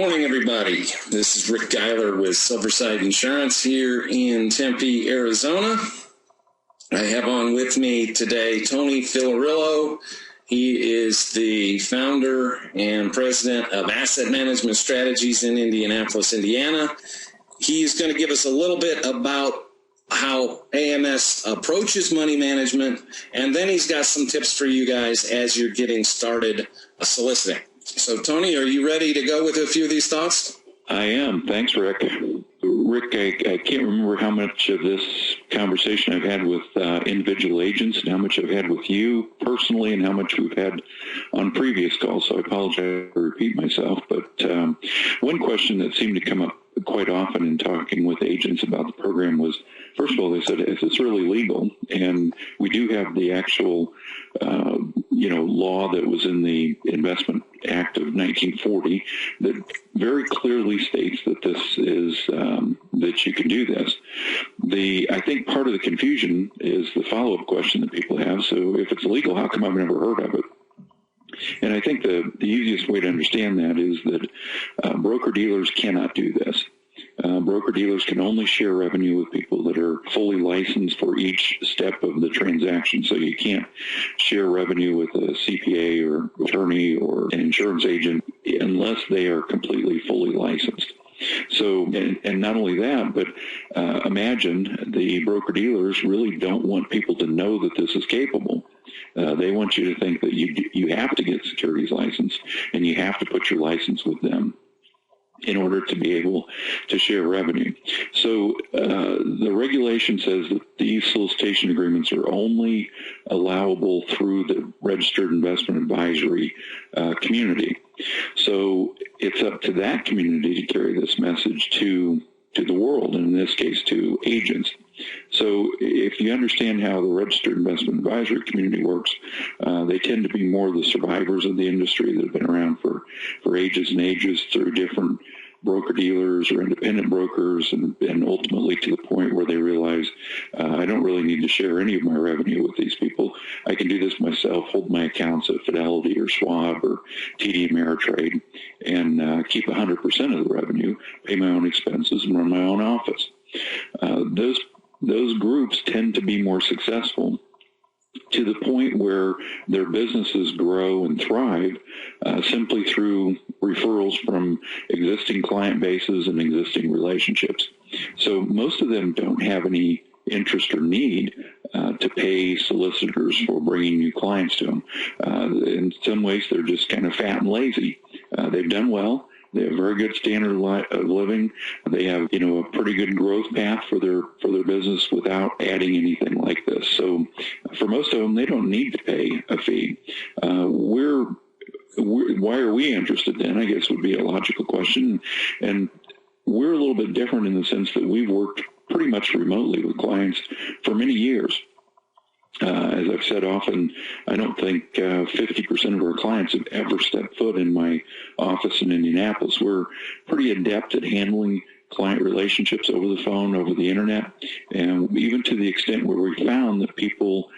morning, everybody. This is Rick Geiler with SilverSide Insurance here in Tempe, Arizona. I have on with me today Tony Filarillo. He is the founder and president of Asset Management Strategies in Indianapolis, Indiana. He's going to give us a little bit about how AMS approaches money management, and then he's got some tips for you guys as you're getting started soliciting. So, Tony, are you ready to go with a few of these thoughts? I am. Thanks, Rick. Rick, I can't remember how much of this conversation I've had with individual agents and how much I've had with you personally and how much we've had on previous calls, so I apologize for repeat myself. But one question that seemed to come up quite often in talking with agents about the program was, first of all, they said, is this really legal? And we do have the actual, law that was in the Investment Act of 1940 that very clearly states that this is, that you can do this. I think part of the confusion is the follow-up question that people have. So if it's illegal, how come I've never heard of it? And I think the easiest way to understand that is that broker-dealers cannot do this. Broker-dealers can only share revenue with people that are fully licensed for each step of the transaction. So you can't share revenue with a CPA or attorney or an insurance agent unless they are completely fully licensed. So, and not only that, but imagine the broker-dealers really don't want people to know that this is capable. They want you to think that you have to get securities license and you have to put your license with them in order to be able to share revenue. So the regulation says that these solicitation agreements are only allowable through the registered investment advisory community. So it's up to that community to carry this message to the world, and in this case to agents. So if you understand how the registered investment advisory community works, they tend to be more the survivors of the industry that have been around for ages and ages through different broker-dealers or independent brokers, and ultimately to the point where they realize, I don't really need to share any of my revenue with these people. I can do this myself, hold my accounts at Fidelity or Schwab or TD Ameritrade, and keep 100% of the revenue, pay my own expenses, and run my own office. Those groups tend to be more successful to the point where their businesses grow and thrive simply through referrals from existing client bases and existing relationships. So most of them don't have any interest or need to pay solicitors for bringing new clients to them. In some ways, they're just kind of fat and lazy. They've done well. They have a very good standard of living. They have, a pretty good growth path for their business without adding anything like this. So for most of them, they don't need to pay a fee. Why are we interested then, I guess would be a logical question. And we're a little bit different in the sense that we've worked pretty much remotely with clients for many years. As I've said often, I don't think 50% of our clients have ever stepped foot in my office in Indianapolis. We're pretty adept at handling client relationships over the phone, over the internet, and even to the extent where we found that people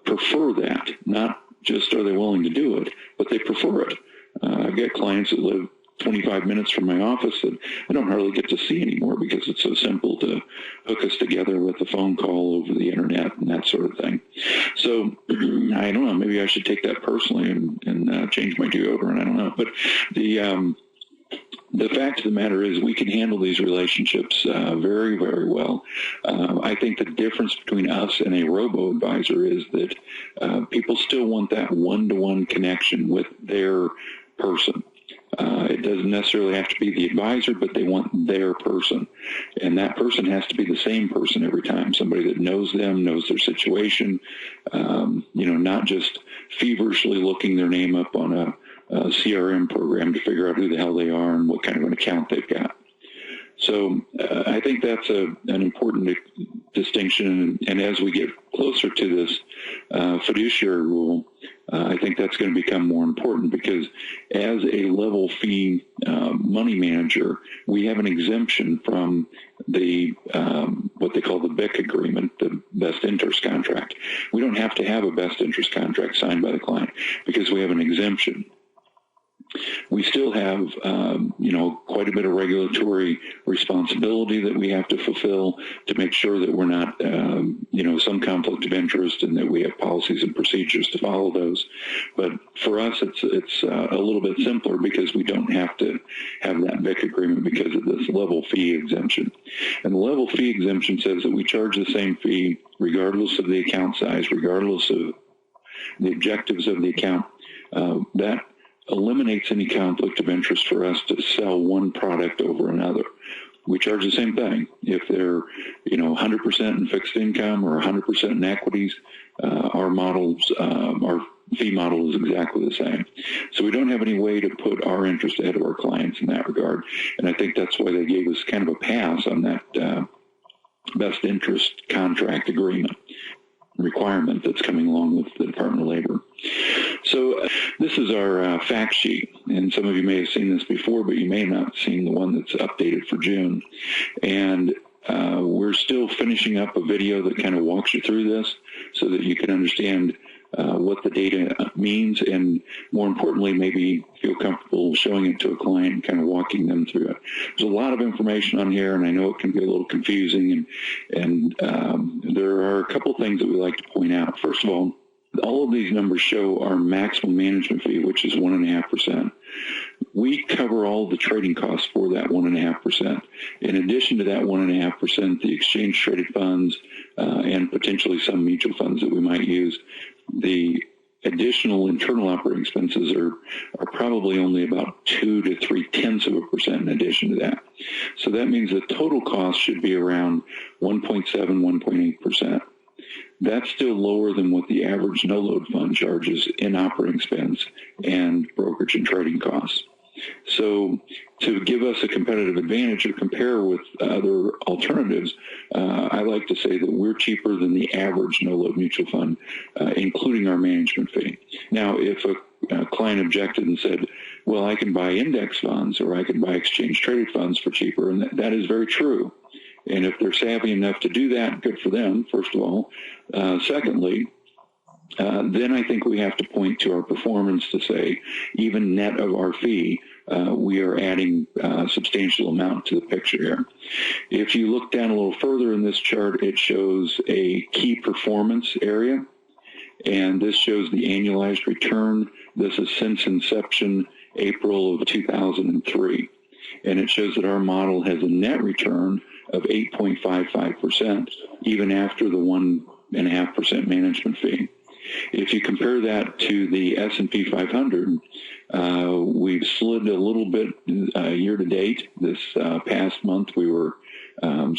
prefer that. Not just are they willing to do it, but they prefer it. I've got clients that live 25 minutes from my office that I don't hardly get to see anymore because it's so simple to hook us together with a phone call over the internet and that sort of thing. So I don't know, maybe I should take that personally and change my deodorant. I don't know. But the fact of the matter is we can handle these relationships very, very well. I think the difference between us and a robo-advisor is that people still want that one-to-one connection with their person. It doesn't necessarily have to be the advisor, but they want their person. And that person has to be the same person every time, somebody that knows them, knows their situation, not just feverishly looking their name up on a CRM program to figure out who the hell they are and what kind of an account they've got. So I think that's an important distinction. And as we get closer to this fiduciary rule, I think that's going to become more important because as a level fee money manager, we have an exemption from the what they call the BIC agreement, the best interest contract. We don't have to have a best interest contract signed by the client because we have an exemption. We still have, quite a bit of regulatory responsibility that we have to fulfill to make sure that we're not, some conflict of interest, and that we have policies and procedures to follow those. But for us, it's a little bit simpler because we don't have to have that BIC agreement because of this level fee exemption. And the level fee exemption says that we charge the same fee regardless of the account size, regardless of the objectives of the account. That eliminates any conflict of interest for us to sell one product over another. We charge the same thing. If they're, 100% in fixed income or 100% in equities, our fee model is exactly the same. So we don't have any way to put our interest ahead of our clients in that regard. And I think that's why they gave us kind of a pass on that best interest contract agreement requirement that's coming along with the Department of Labor. So this is our fact sheet, and some of you may have seen this before, but you may not have seen the one that's updated for June. And we're still finishing up a video that kind of walks you through this so that you can understand what the data means, and more importantly, maybe feel comfortable showing it to a client and kind of walking them through it. There's a lot of information on here, and I know it can be a little confusing, and there are a couple things that we like to point out. First of all of these numbers show our maximum management fee, which is 1.5%. We cover all the trading costs for that 1.5%. In addition to that 1.5%, the exchange-traded funds and potentially some mutual funds that we might use, the additional internal operating expenses are probably only about 2 to 0.3% in addition to that. So that means the total cost should be around 1.7, 1.8%. That's still lower than what the average no-load fund charges in operating expense and brokerage and trading costs. So to give us a competitive advantage or compare with other alternatives, I like to say that we're cheaper than the average no-load mutual fund, including our management fee. Now, if a client objected and said, well, I can buy index funds or I can buy exchange-traded funds for cheaper, and that is very true. And if they're savvy enough to do that, good for them, first of all. Secondly, then I think we have to point to our performance to say, even net of our fee, we are adding a substantial amount to the picture here. If you look down a little further in this chart, it shows a key performance area, and this shows the annualized return. This is since inception, April of 2003. And it shows that our model has a net return of 8.55%, even after the 1.5% management fee. If you compare that to the S&P 500, we've slid a little bit year to date. This past month we were a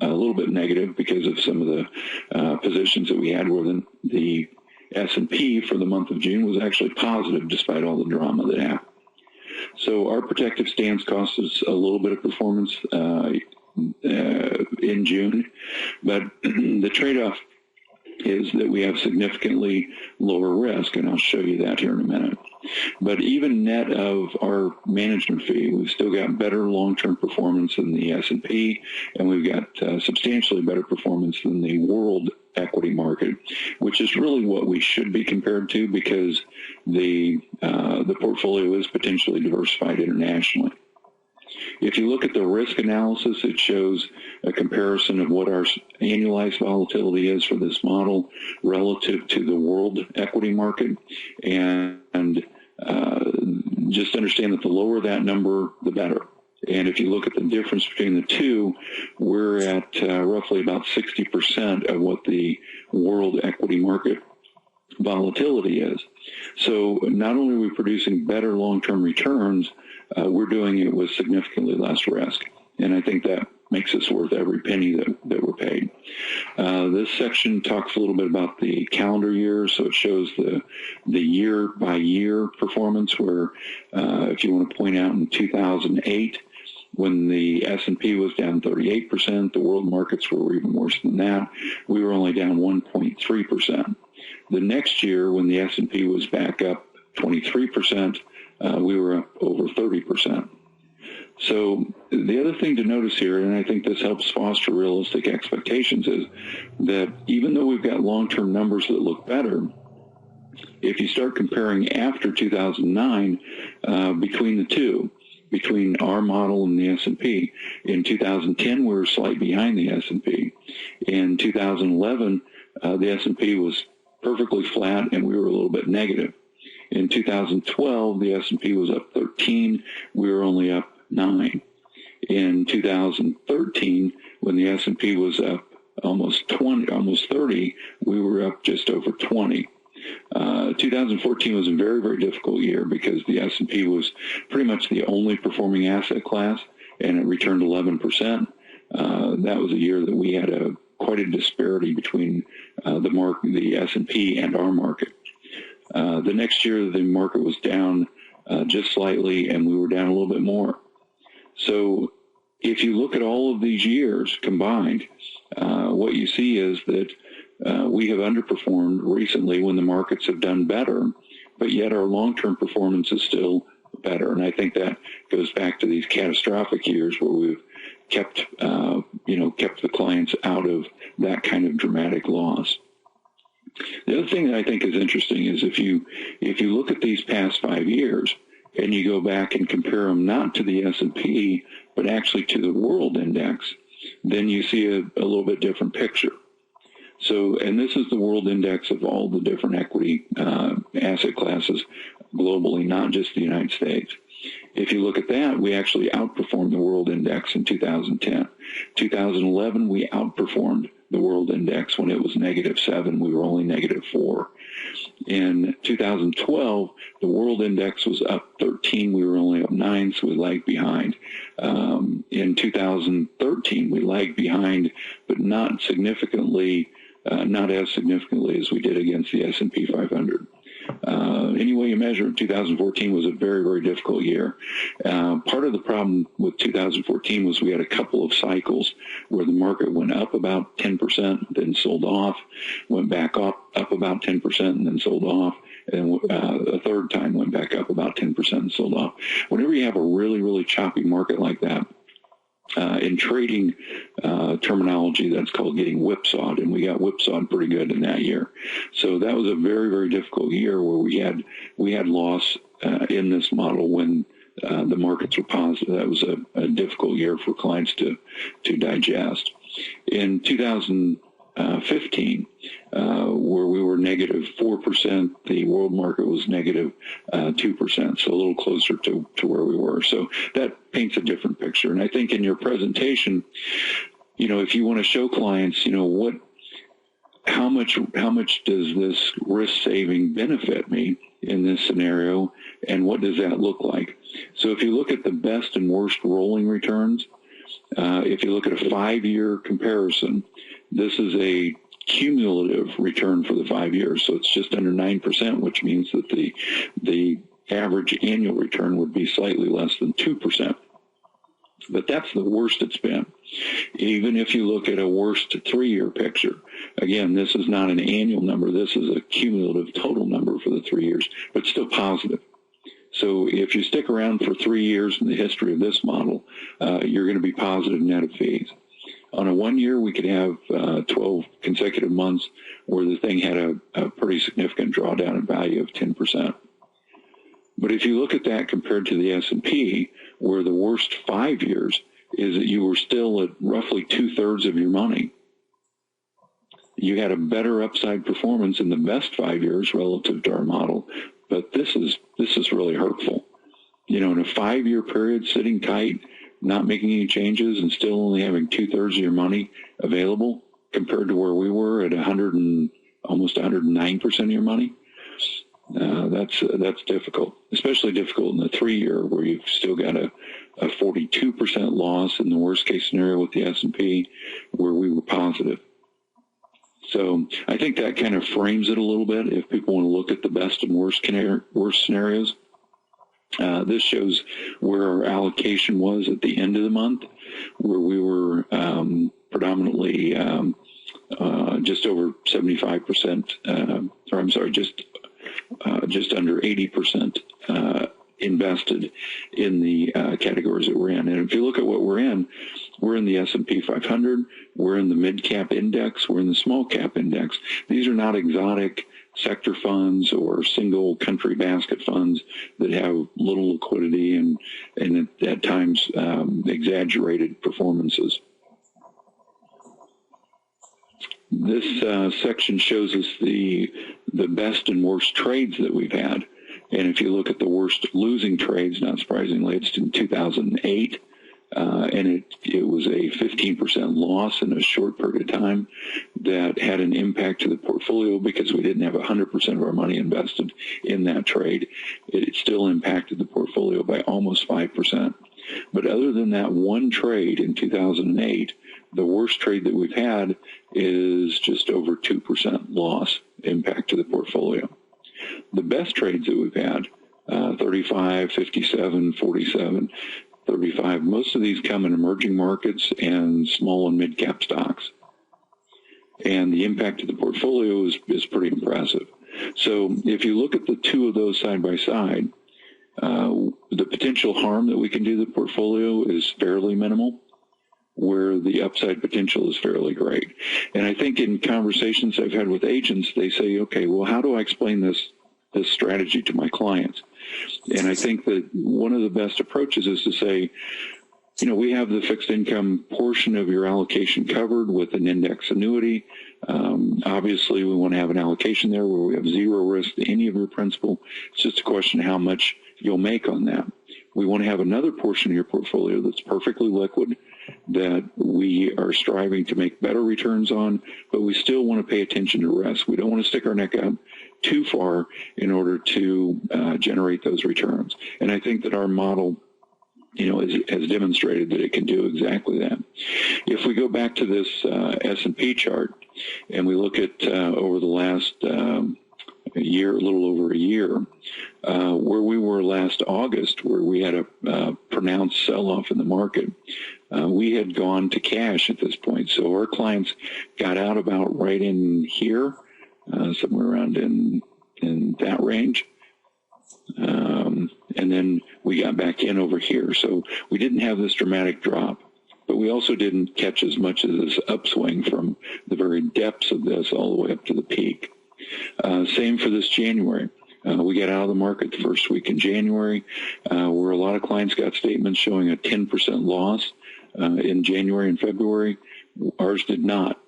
little bit negative because of some of the positions that we had, where the S&P for the month of June was actually positive despite all the drama that happened. So our protective stance cost us a little bit of performance in June, but the trade-off is that we have significantly lower risk, and I'll show you that here in a minute. But even net of our management fee, we've still got better long-term performance than the S&P, and we've got substantially better performance than the world equity market, which is really what we should be compared to, because the portfolio is potentially diversified internationally. If you look at the risk analysis, it shows a comparison of what our annualized volatility is for this model relative to the world equity market. And just understand that the lower that number, the better. And if you look at the difference between the two, we're at roughly about 60% of what the world equity market volatility is. So not only are we producing better long-term returns, we're doing it with significantly less risk. And I think that makes us worth every penny that we're paid. This section talks a little bit about the calendar year, so it shows the year-by-year performance, where if you want to point out in 2008, when the S&P was down 38%, the world markets were even worse than that. We were only down 1.3%. The next year, when the S&P was back up 23%, we were up over 30%. So the other thing to notice here, and I think this helps foster realistic expectations, is that even though we've got long-term numbers that look better, If you start comparing after 2009 between the two, between our model and the S&P, in 2010 we were slightly behind the S&P. In 2011, the S&P was perfectly flat and we were a little bit negative. In 2012, the S&P was up 13. We were only up 9. In 2013, when the S&P was up almost 30, we were up just over 20. 2014 was a very, very difficult year because the S&P was pretty much the only performing asset class, and it returned 11%. That was a year that we had quite a disparity between the S&P and our market. The next year, the market was down just slightly, and we were down a little bit more. So if you look at all of these years combined, what you see is that we have underperformed recently when the markets have done better, but yet our long-term performance is still better. And I think that goes back to these catastrophic years where we've kept the clients out of that kind of dramatic loss. The other thing that I think is interesting is if you look at these past 5 years and you go back and compare them not to the S&P, but actually to the world index, then you see a little bit different picture. So, and this is the world index of all the different equity asset classes globally, not just the United States. If you look at that, we actually outperformed the world index in 2010. 2011, we outperformed the world index when it was -7. We were only -4. In 2012, the world index was up 13. We were only up 9, so we lagged behind. In 2013, we lagged behind, but not significantly. Not as significantly as we did against the S&P 500. Any way you measure it, 2014 was a very, very difficult year. Part of the problem with 2014 was we had a couple of cycles where the market went up about 10%, then sold off, went back up about 10%, and then sold off, and a third time went back up about 10% and sold off. Whenever you have a really, really choppy market like that, in trading terminology, that's called getting whipsawed, and we got whipsawed pretty good in that year. So that was a very, very difficult year where we had loss in this model when the markets were positive. That was a difficult year for clients to digest. In 2015, where we were -4%, the world market was -2%, so a little closer to where we were. So that paints a different picture. And I think in your presentation, if you want to show clients, how much does this risk saving benefit me in this scenario, and what does that look like? So if you look at the best and worst rolling returns, if you look at a 5-year comparison, this is a cumulative return for the 5 years. So it's just under 9%, which means that the average annual return would be slightly less than 2%. But that's the worst it's been. Even if you look at a worst 3-year picture, again, this is not an annual number. This is a cumulative total number for the 3 years, but still positive. So if you stick around for 3 years in the history of this model, you're going to be positive net of fees. On a 1 year, we could have 12 consecutive months where the thing had a pretty significant drawdown in value of 10%. But if you look at that compared to the S&P, where the worst 5 years is that you were still at roughly 2/3 of your money, you had a better upside performance in the best 5 years relative to our model. But this is really hurtful. In a 5-year period, sitting tight, not making any changes, and still only having 2/3 of your money available compared to where we were at almost 109% of your money. That's difficult, especially difficult in the 3-year where you've still got a 42% loss in the worst case scenario with the S&P, where we were positive. So I think that kind of frames it a little bit if people want to look at the best and worst scenarios. This shows where our allocation was at the end of the month, where we were predominantly just over 75%, or I'm sorry, just under 80% invested in the categories that we're in. And if you look at what we're in the S&P 500, we're in the mid-cap index, we're in the small-cap index. These are not exotic sector funds or single country basket funds that have little liquidity and at times exaggerated performances. This section shows us the best and worst trades that we've had. And if you look at the worst losing trades, not surprisingly, it's in 2008. And it was a 15% loss in a short period of time that had an impact to the portfolio because we didn't have 100% of our money invested in that trade. It still impacted the portfolio by almost 5%. But other than that one trade in 2008, the worst trade that we've had is just over 2% loss impact to the portfolio. The best trades that we've had, 35, 57, 47, 35, most of these come in emerging markets and small and mid-cap stocks. And the impact to the portfolio is pretty impressive. So if you look at the two of those side by side, the potential harm that we can do to the portfolio is fairly minimal, where the upside potential is fairly great. And I think in conversations I've had with agents, they say, okay, well, how do I explain this strategy to my clients? And I think that one of the best approaches is to say, you know, we have the fixed income portion of your allocation covered with an index annuity. Obviously, we want to have an allocation there where we have zero risk to any of your principal. It's just a question of how much you'll make on that. We want to have another portion of your portfolio that's perfectly liquid, that we are striving to make better returns on, but we still want to pay attention to risk. We don't want to stick our neck out too far in order to generate those returns. And I think that our model, you know, has demonstrated that it can do exactly that. If we go back to this S&P chart and we look at over the last year, a little over a year, where we were last August, where we had a pronounced sell-off in the market, we had gone to cash at this point. So our clients got out about right in here, somewhere around in that range. And then we got back in over here. So we didn't have this dramatic drop, but we also didn't catch as much of this upswing from the very depths of this all the way up to the peak. Same for this January. We got out of the market the first week in January, where a lot of clients got statements showing a 10% loss in January and February. Ours did not.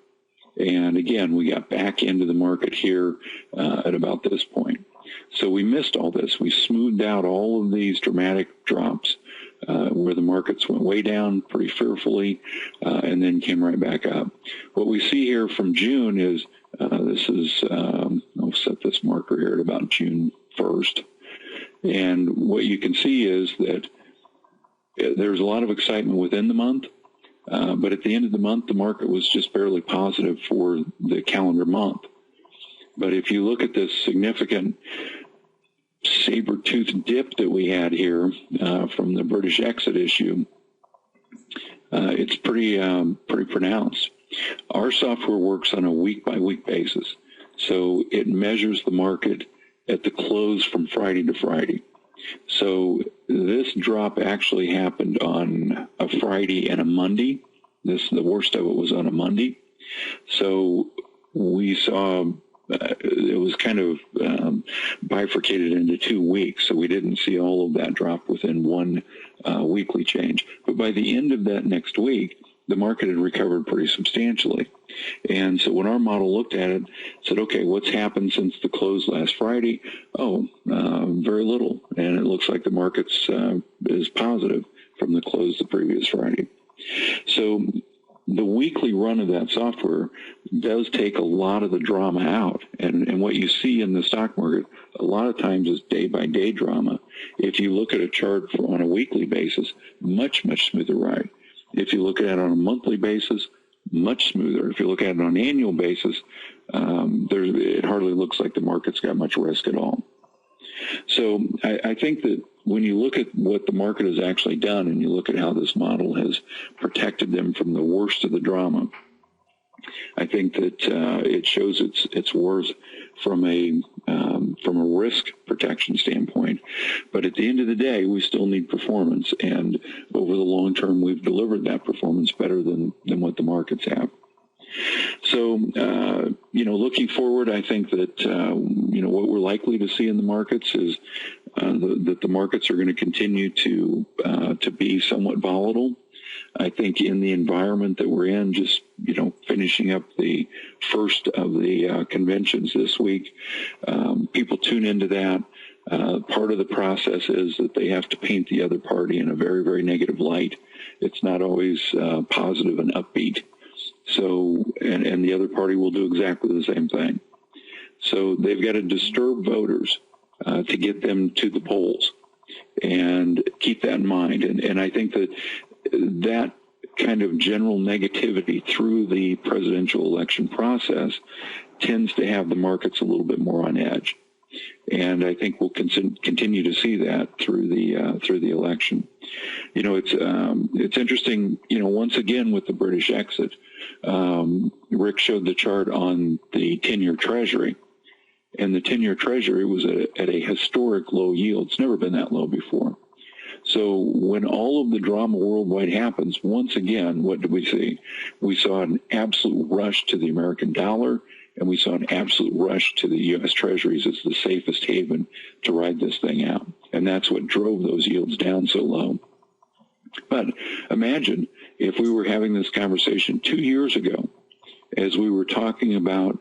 And again, we got back into the market here at about this point. So we missed all this. We smoothed out all of these dramatic drops where the markets went way down pretty fearfully and then came right back up. What we see here from June is this is, I'll set this marker here at about June 1st. And what you can see is that there's a lot of excitement within the month. But at the end of the month, the market was just barely positive for the calendar month. But if you look at this significant saber-toothed dip that we had here from the British exit issue, it's pretty pronounced. Our software works on a week-by-week basis, so it measures the market at the close from Friday to Friday. So this drop actually happened on a Friday and a Monday. The worst of it was on a Monday. So we saw it was kind of bifurcated into 2 weeks, so we didn't see all of that drop within one weekly change. But by the end of that next week, the market had recovered pretty substantially. And so when our model looked at it, said, okay, what's happened since the close last Friday? Oh, very little. And it looks like the market's is positive from the close the previous Friday. So the weekly run of that software does take a lot of the drama out. And what you see in the stock market a lot of times is day-by-day drama. If you look at a chart on a weekly basis, much smoother ride. If you look at it on a monthly basis, much smoother. If you look at it on an annual basis, it hardly looks like the market's got much risk at all. So I think that when you look at what the market has actually done and you look at how this model has protected them from the worst of the drama, I think that it shows its worth from a risk protection standpoint. But at the end of the day, we still need performance, and over the long term, we've delivered that performance better than what the markets have. So, looking forward, I think that, what we're likely to see in the markets is that the markets are going to continue to be somewhat volatile. I think in the environment that we're in, just, finishing up the first of the conventions this week, people tune into that. Part of the process is that they have to paint the other party in a very, very negative light. It's not always positive and upbeat. So, and the other party will do exactly the same thing. So they've got to disturb voters to get them to the polls, and keep that in mind. And I think that kind of general negativity through the presidential election process tends to have the markets a little bit more on edge. And I think we'll continue to see that through the election. It's interesting, once again with the British exit, Rick showed the chart on the 10-year Treasury, and the 10-year Treasury was at a historic low yield. It's never been that low before. So when all of the drama worldwide happens, once again, what did we see? We saw an absolute rush to the American dollar, and we saw an absolute rush to the U.S. Treasuries as the safest haven to ride this thing out. And that's what drove those yields down so low. But imagine if we were having this conversation 2 years ago, as we were talking about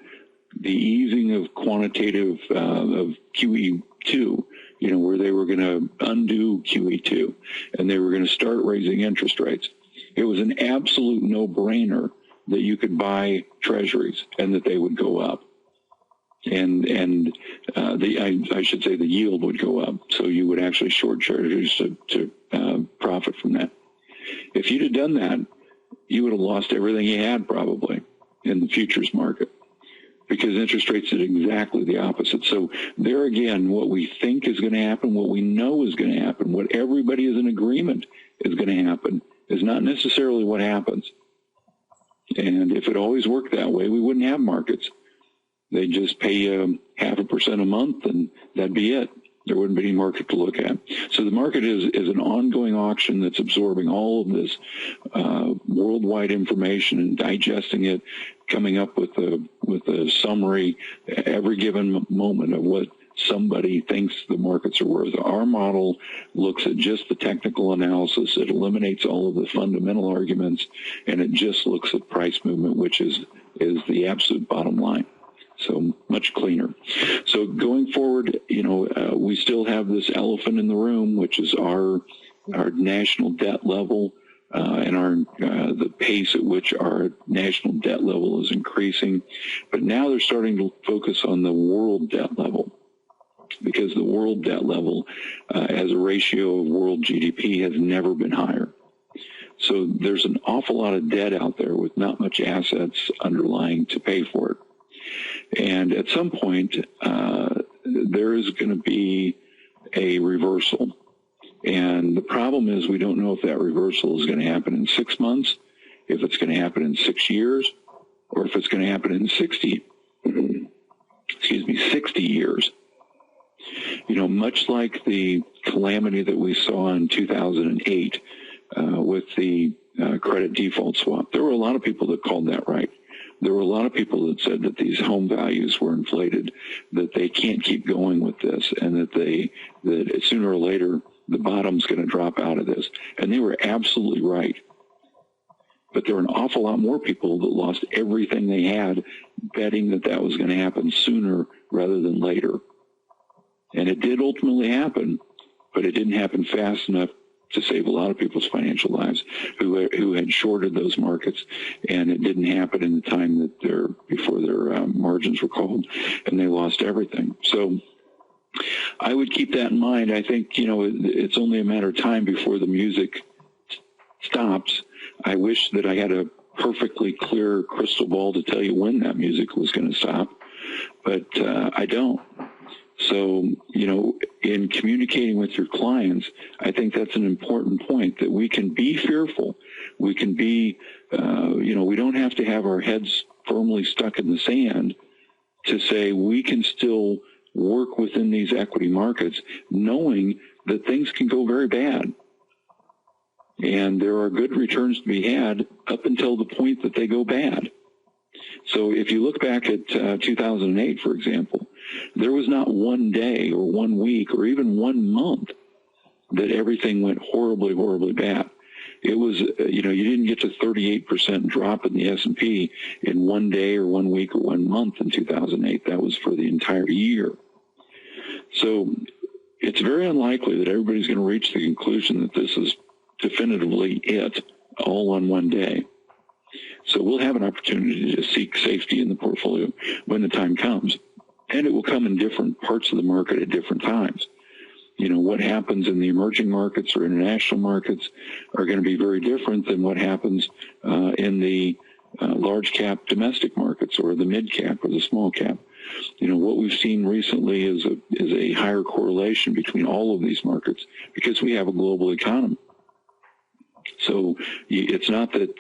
the easing of quantitative of QE2, where they were going to undo QE2 and they were going to start raising interest rates. It was an absolute no-brainer that you could buy treasuries and that they would go up. I should say the yield would go up, so you would actually short treasuries to profit from that. If you'd have done that, you would have lost everything you had probably in the futures market, because interest rates did exactly the opposite. So there again, what we think is going to happen, what we know is going to happen, what everybody is in agreement is going to happen is not necessarily what happens. And if it always worked that way, we wouldn't have markets. They'd just pay 0.5% a month, and that'd be it. There wouldn't be any market to look at. So the market is an ongoing auction that's absorbing all of this worldwide information and digesting it, coming up with a summary every given moment of what somebody thinks the markets are worth. Our model looks at just the technical analysis. It eliminates all of the fundamental arguments, and it just looks at price movement, which is the absolute bottom line. So much cleaner. So going forward, we still have this elephant in the room, which is our national debt level, and the pace at which our national debt level is increasing. But now they're starting to focus on the world debt level, because the world debt level, as a ratio of world GDP, has never been higher. So there's an awful lot of debt out there with not much assets underlying to pay for it. And at some point, there is going to be a reversal. And the problem is we don't know if that reversal is going to happen in 6 months, if it's going to happen in 6 years, or if it's going to happen in 60 years. Much like the calamity that we saw in 2008 with the credit default swap, there were a lot of people that called that right. There were a lot of people that said that these home values were inflated, that they can't keep going with this, and that sooner or later the bottom's going to drop out of this. And they were absolutely right. But there were an awful lot more people that lost everything they had betting that was going to happen sooner rather than later. And it did ultimately happen, but it didn't happen fast enough to save a lot of people's financial lives who had shorted those markets, and it didn't happen in the time that before their margins were called, and they lost everything. So I would keep that in mind. I think, it's only a matter of time before the music stops. I wish that I had a perfectly clear crystal ball to tell you when that music was going to stop, but I don't. So, in communicating with your clients, I think that's an important point, that we can be fearful. We can be, we don't have to have our heads firmly stuck in the sand to say we can still work within these equity markets, knowing that things can go very bad. And there are good returns to be had up until the point that they go bad. So if you look back at 2008, for example, there was not one day or 1 week or even 1 month that everything went horribly, horribly bad. It was, you didn't get to 38% drop in the S&P in 1 day or 1 week or 1 month in 2008. That was for the entire year. So it's very unlikely that everybody's going to reach the conclusion that this is definitively it all on 1 day. So we'll have an opportunity to seek safety in the portfolio when the time comes. And it will come in different parts of the market at different times. What happens in the emerging markets or international markets are going to be very different than what happens in the large cap domestic markets or the mid cap or the small cap. What we've seen recently is a higher correlation between all of these markets because we have a global economy. So it's not that,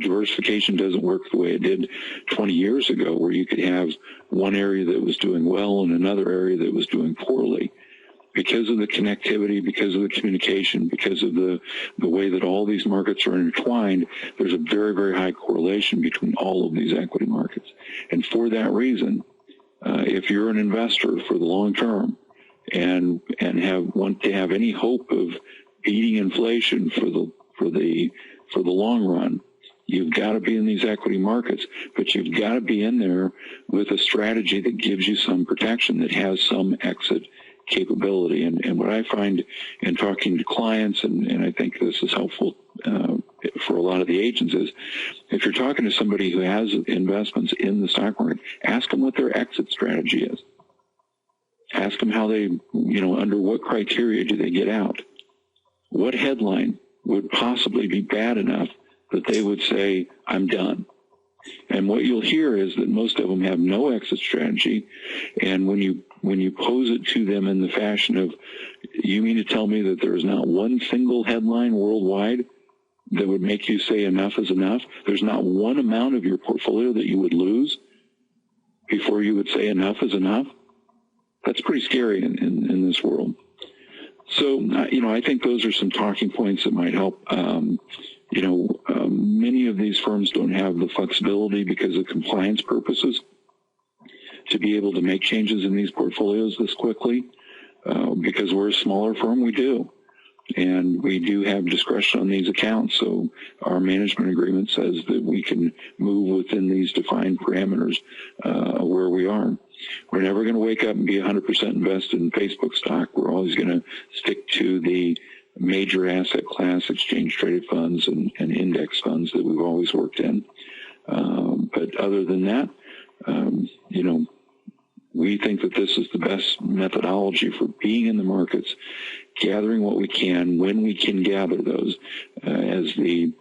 diversification doesn't work the way it did 20 years ago, where you could have one area that was doing well and another area that was doing poorly. Because of the connectivity, because of the communication, because of the way that all these markets are intertwined, there's a very, very high correlation between all of these equity markets. And for that reason, if you're an investor for the long term and want to have any hope of beating inflation for the long run, you've got to be in these equity markets, but you've got to be in there with a strategy that gives you some protection, that has some exit capability. And what I find in talking to clients, and I think this is helpful for a lot of the agents, is if you're talking to somebody who has investments in the stock market, ask them what their exit strategy is. Ask them how they, under what criteria do they get out? What headline would possibly be bad enough that they would say, I'm done? And what you'll hear is that most of them have no exit strategy. And when you pose it to them in the fashion of, you mean to tell me that there is not one single headline worldwide that would make you say enough is enough? There's not one amount of your portfolio that you would lose before you would say enough is enough? That's pretty scary in this world. So, I think those are some talking points that might help. Many of these firms don't have the flexibility because of compliance purposes to be able to make changes in these portfolios this quickly. Because we're a smaller firm, we do. And we do have discretion on these accounts. So our management agreement says that we can move within these defined parameters where we are. We're never going to wake up and be 100% invested in Facebook stock. We're always going to stick to the major asset class, exchange-traded funds and index funds that we've always worked in. But other than that, we think that this is the best methodology for being in the markets, gathering what we can when we can gather those. As the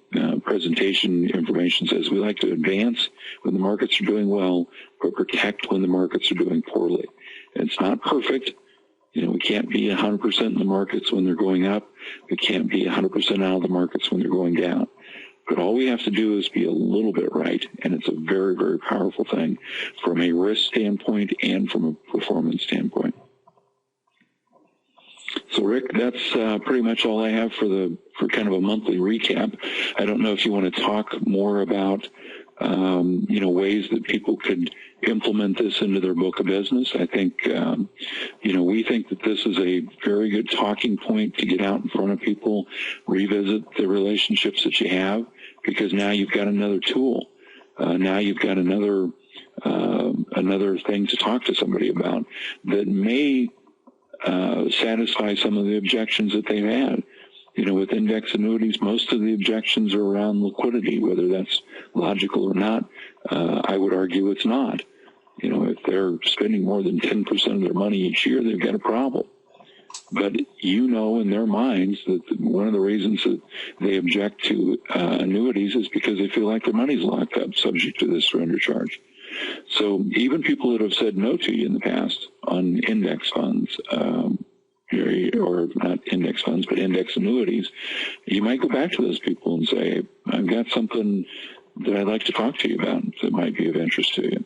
presentation information says, we like to advance when the markets are doing well, but protect when the markets are doing poorly. It's not perfect. We can't be 100% in the markets when they're going up. We can't be 100% out of the markets when they're going down. But all we have to do is be a little bit right, and it's a very, very powerful thing from a risk standpoint and from a performance standpoint. So, Rick, that's pretty much all I have for kind of a monthly recap. I don't know if you want to talk more about ways that people could implement this into their book of business. I think, we think that this is a very good talking point to get out in front of people, revisit the relationships that you have, because now you've got another tool. Now you've got another thing to talk to somebody about that may satisfy some of the objections that they've had. With index annuities, most of the objections are around liquidity, whether that's logical or not. I would argue it's not. If they're spending more than 10% of their money each year, they've got a problem. But in their minds that one of the reasons that they object to annuities is because they feel like their money's locked up, subject to this surrender charge. So even people that have said no to you in the past on index funds, or not index funds, but index annuities, you might go back to those people and say, I've got something that I'd like to talk to you about that might be of interest to you.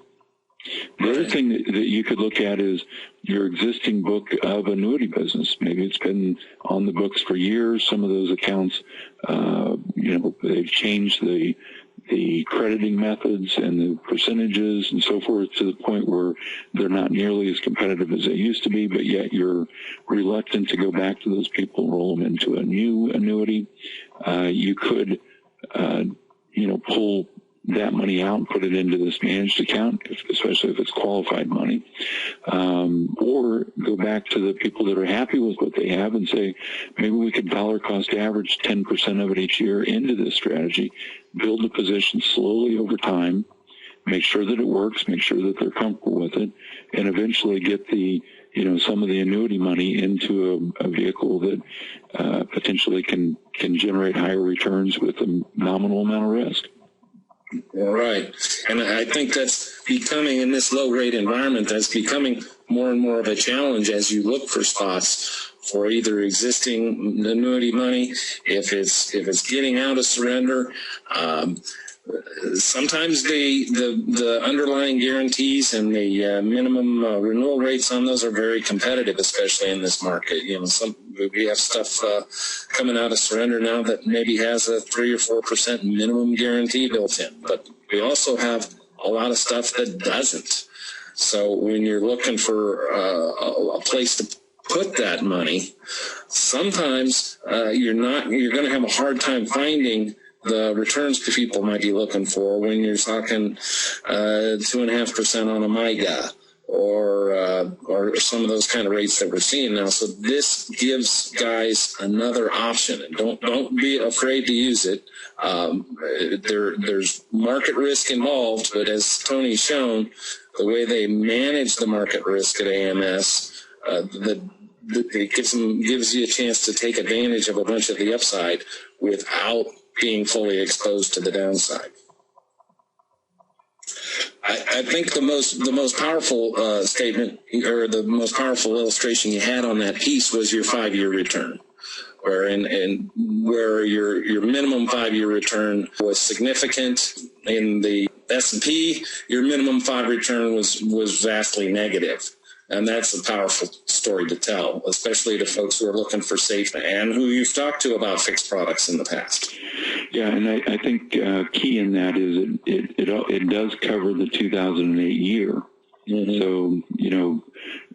The other thing that you could look at is your existing book of annuity business. Maybe it's been on the books for years. Some of those accounts, they've changed the the crediting methods and the percentages and so forth to the point where they're not nearly as competitive as they used to be, but yet you're reluctant to go back to those people and roll them into a new annuity. You could, pull that money out and put it into this managed account, especially if it's qualified money, or go back to the people that are happy with what they have and say, maybe we could dollar cost average 10% of it each year into this strategy, build the position slowly over time, make sure that it works, make sure that they're comfortable with it, and eventually get the some of the annuity money into a vehicle that potentially can generate higher returns with a nominal amount of risk. Right. And I think that's becoming, in this low rate environment, that's becoming more and more of a challenge as you look for spots for either existing annuity money, if it's getting out of surrender. Sometimes the underlying guarantees and the minimum renewal rates on those are very competitive, especially in this market. We have stuff coming out of surrender now that maybe has a 3 or 4% minimum guarantee built in, but we also have a lot of stuff that doesn't. So when you're looking for a place to put that money, sometimes you're going to have a hard time finding the returns that people might be looking for when you're talking 2.5% on a MIGA or some of those kind of rates that we're seeing now. So this gives guys another option, and don't be afraid to use it. There's market risk involved, but as Tony's shown, the way they manage the market risk at AMS, it gives you a chance to take advantage of a bunch of the upside without being fully exposed to the downside. I think the most powerful statement, or the most powerful illustration you had on that piece, was your 5-year return, where your minimum 5-year return was significant. In the S&P, your minimum 5 return was vastly negative. And that's a powerful story to tell, especially to folks who are looking for safe and who you've talked to about fixed products in the past. Yeah, and I think key in that is it does cover the 2008 year. Mm-hmm. So,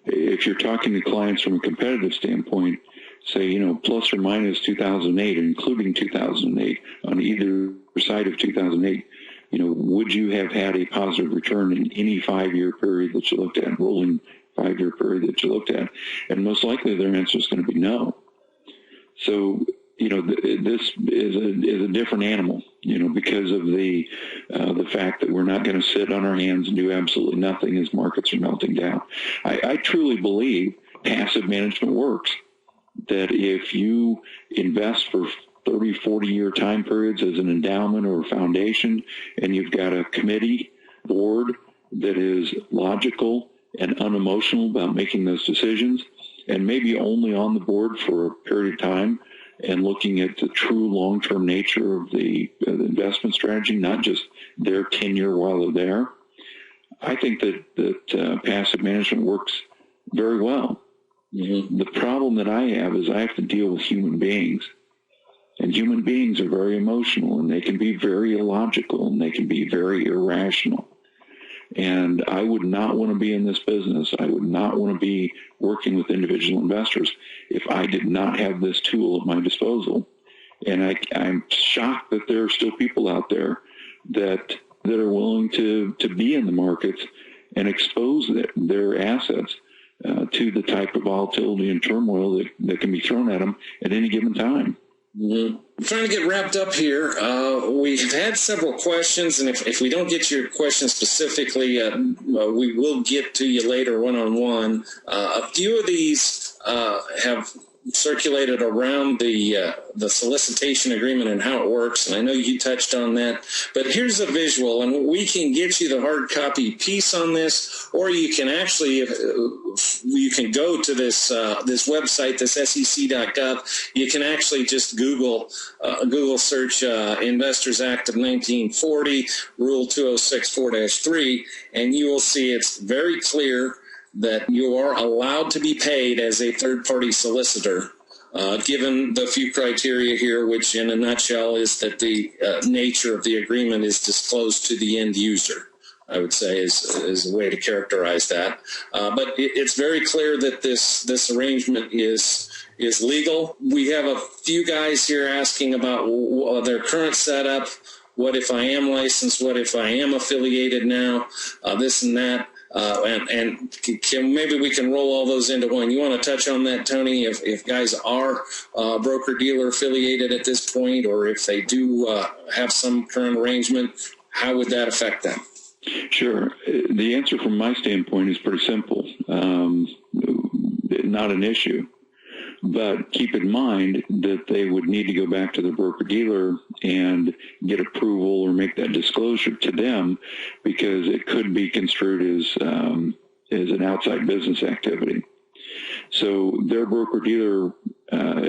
if you're talking to clients from a competitive standpoint, say, plus or minus 2008, including 2008, on either side of 2008, would you have had a positive return in any 5-year period that you looked at, rolling 5-year period that you looked at? And most likely their answer is going to be no. So, this is a different animal, because of the fact that we're not going to sit on our hands and do absolutely nothing as markets are melting down. I truly believe passive management works, that if you invest for 30, 40-year time periods as an endowment or a foundation, and you've got a committee board that is logical and unemotional about making those decisions, and maybe only on the board for a period of time and looking at the true long-term nature of the investment strategy, not just their tenure while they're there, I think that passive management works very well. Mm-hmm. The problem that I have is I have to deal with human beings. And human beings are very emotional, and they can be very illogical, and they can be very irrational. And I would not want to be in this business. I would not want to be working with individual investors if I did not have this tool at my disposal. And I'm shocked that there are still people out there that are willing to be in the markets and expose their assets to the type of volatility and turmoil that can be thrown at them at any given time. Mm-hmm. I'm trying to get wrapped up here. We've had several questions, and if we don't get to your question specifically, we will get to you later one-on-one. A few of these have circulated around the solicitation agreement and how it works, and I know you touched on that, but here's a visual, and we can get you the hard copy piece on this, or you can actually you can go to this website, this sec.gov. You can actually just Google search Investors Act of 1940, Rule 2064-3, and you will see it's very clear that you are allowed to be paid as a third-party solicitor given the few criteria here, which in a nutshell is that the nature of the agreement is disclosed to the end user, I would say is a way to characterize that. But it's very clear that this arrangement is legal. We have a few guys here asking about their current setup. What if I am licensed? What if I am affiliated now? This and that. And maybe we can roll all those into one. You want to touch on that, Tony? If guys are broker-dealer affiliated at this point, or if they do have some current arrangement, how would that affect them? Sure. The answer from my standpoint is pretty simple. Not an issue. But keep in mind that they would need to go back to the broker-dealer and get approval or make that disclosure to them, because it could be construed as an outside business activity. So their broker-dealer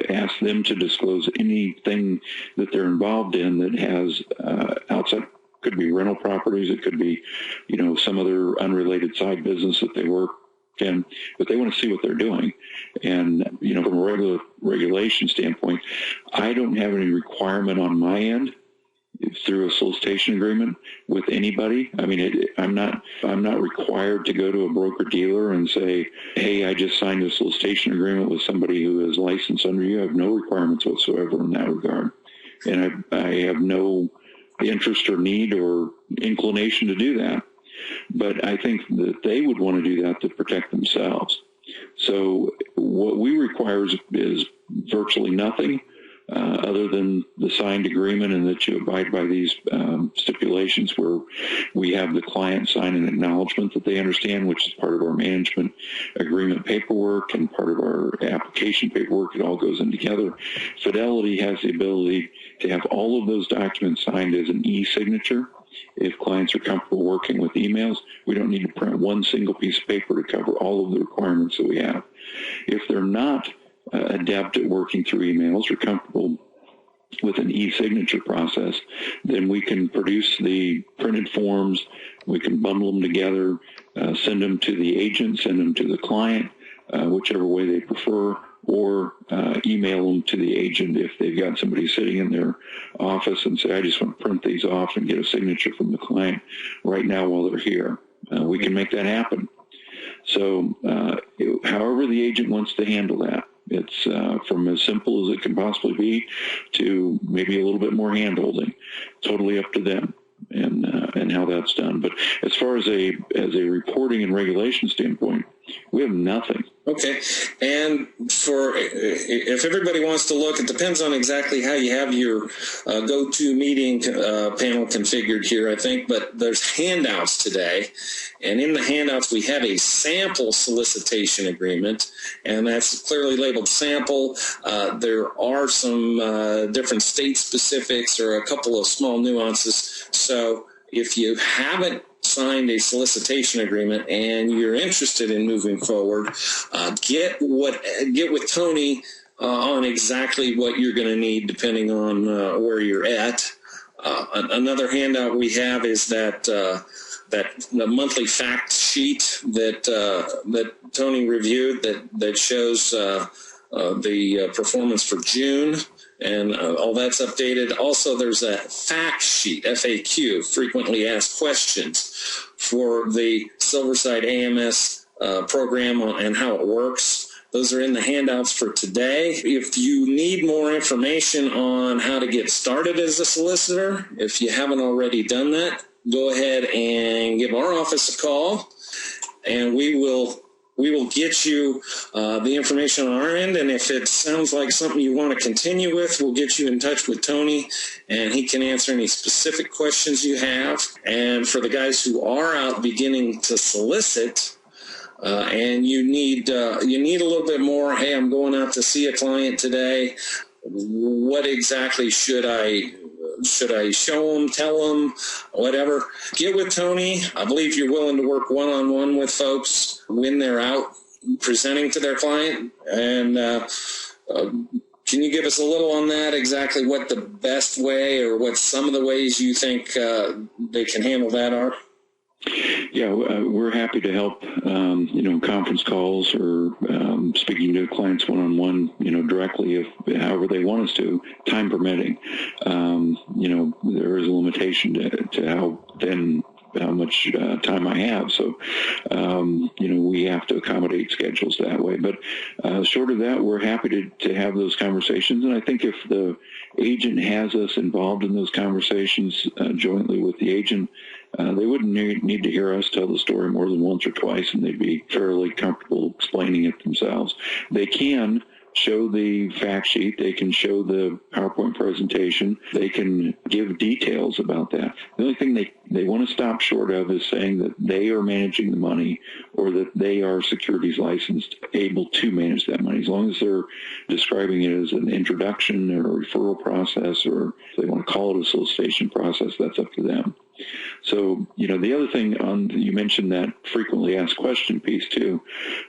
asks them to disclose anything that they're involved in that has outside. Could be rental properties. It could be, some other unrelated side business that they work in, but they want to see what they're doing. And, from a regulation standpoint, I don't have any requirement on my end through a solicitation agreement with anybody. I mean, I'm not required to go to a broker dealer and say, hey, I just signed a solicitation agreement with somebody who is licensed under you. I have no requirements whatsoever in that regard. And I have no interest or need or inclination to do that. But I think that they would want to do that to protect themselves. So what we require is virtually nothing other than the signed agreement, and that you abide by these stipulations where we have the client sign an acknowledgement that they understand, which is part of our management agreement paperwork and part of our application paperwork. It all goes in together. Fidelity has the ability to have all of those documents signed as an e-signature. If clients are comfortable working with emails, we don't need to print one single piece of paper to cover all of the requirements that we have. If they're not adept at working through emails or comfortable with an e-signature process, then we can produce the printed forms, we can bundle them together, send them to the agent, send them to the client, whichever way they prefer, or email them to the agent if they've got somebody sitting in their office and say, I just want to print these off and get a signature from the client right now while they're here. We can make that happen. So however the agent wants to handle that, it's from as simple as it can possibly be to maybe a little bit more hand-holding. Totally up to them and how that's done. But as far as a reporting and regulation standpoint, we have nothing. Okay. And if everybody wants to look, it depends on exactly how you have your go-to-meeting panel configured here, I think. But there's handouts today. And in the handouts, we have a sample solicitation agreement, and that's clearly labeled sample. There are some different state specifics or a couple of small nuances. So if you haven't signed a solicitation agreement and you're interested in moving forward, get with Tony on exactly what you're going to need depending on where you're at. Another handout we have is that the monthly fact sheet that Tony reviewed that shows the performance for June. And all that's updated. Also, there's a fact sheet, FAQ, frequently asked questions, for the SilverSide AMS program and how it works. Those are in the handouts for today. If you need more information on how to get started as a solicitor, if you haven't already done that, go ahead and give our office a call, and we will get you the information on our end, and if it sounds like something you want to continue with, we'll get you in touch with Tony, and he can answer any specific questions you have. And for the guys who are out beginning to solicit, and you need a little bit more, hey, I'm going out to see a client today, what exactly should I show them, tell them, whatever? Get with Tony. I believe you're willing to work one-on-one with folks when they're out presenting to their client. And can you give us a little on that, exactly what the best way or what some of the ways you think they can handle that are? Yeah, we're happy to help, conference calls or speaking to clients one-on-one, directly, if however they want us to, time permitting. There is a limitation to how much time I have. So, we have to accommodate schedules that way. But short of that, we're happy to have those conversations. And I think if the agent has us involved in those conversations jointly with the agent, they wouldn't need to hear us tell the story more than once or twice, and they'd be fairly comfortable explaining it themselves. They can show the fact sheet. They can show the PowerPoint presentation. They can give details about that. The only thing they want to stop short of is saying that they are managing the money or that they are securities licensed, able to manage that money. As long as they're describing it as an introduction or a referral process, or if they want to call it a solicitation process, that's up to them. So, the other thing you mentioned that frequently asked question piece too,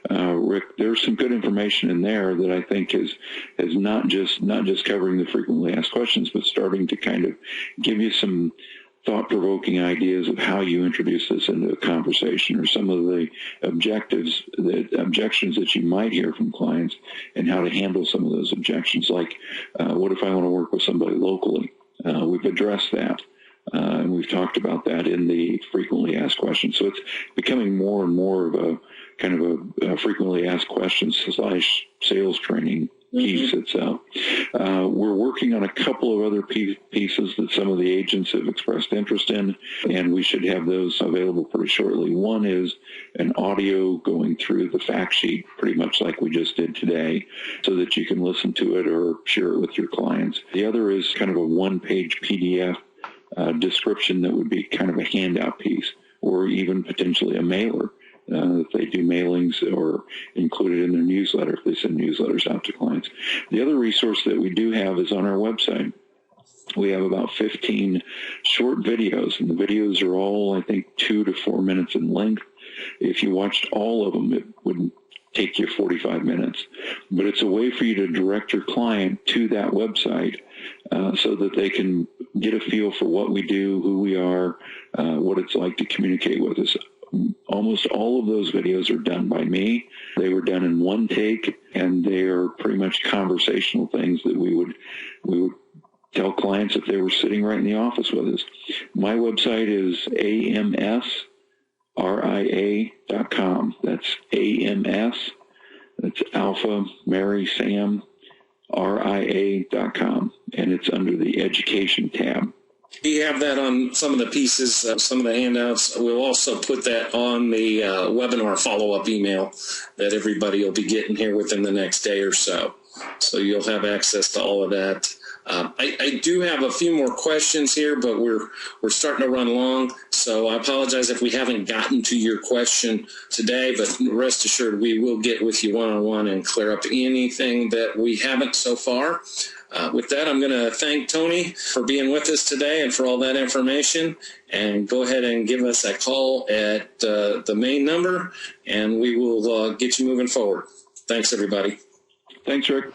Rick, there's some good information in there that I think is not just covering the frequently asked questions, but starting to kind of give you some thought-provoking ideas of how you introduce this into a conversation, or some of the objections that you might hear from clients, and how to handle some of those objections. Like, what if I want to work with somebody locally? We've addressed that. And we've talked about that in the frequently asked questions. So it's becoming more and more of a kind of a frequently asked questions / sales training piece itself. We're working on a couple of other pieces that some of the agents have expressed interest in, and we should have those available pretty shortly. One is an audio going through the fact sheet, pretty much like we just did today, so that you can listen to it or share it with your clients. The other is kind of a one-page PDF description that would be kind of a handout piece, or even potentially a mailer if they do mailings, or included in their newsletter if they send newsletters out to clients. The other resource that we do have is on our website. We have about 15 short videos, and the videos are all, I think, 2 to 4 minutes in length. If you watched all of them, it wouldn't take you 45 minutes. But it's a way for you to direct your client to that website so that they can get a feel for what we do, who we are, what it's like to communicate with us. Almost all of those videos are done by me. They were done in one take, and they are pretty much conversational things that we would tell clients if they were sitting right in the office with us. My website is AMSRIA.com. That's AMS. That's Alpha Mary Sam RIA.com, and it's under the Education tab. We have that on some of the pieces, some of the handouts. We'll also put that on the webinar follow-up email that everybody will be getting here within the next day or so. So you'll have access to all of that. I do have a few more questions here, but we're starting to run long, so I apologize if we haven't gotten to your question today, but rest assured we will get with you one-on-one and clear up anything that we haven't so far. With that, I'm going to thank Tony for being with us today and for all that information, and go ahead and give us a call at the main number, and we will get you moving forward. Thanks, everybody. Thanks, Rick.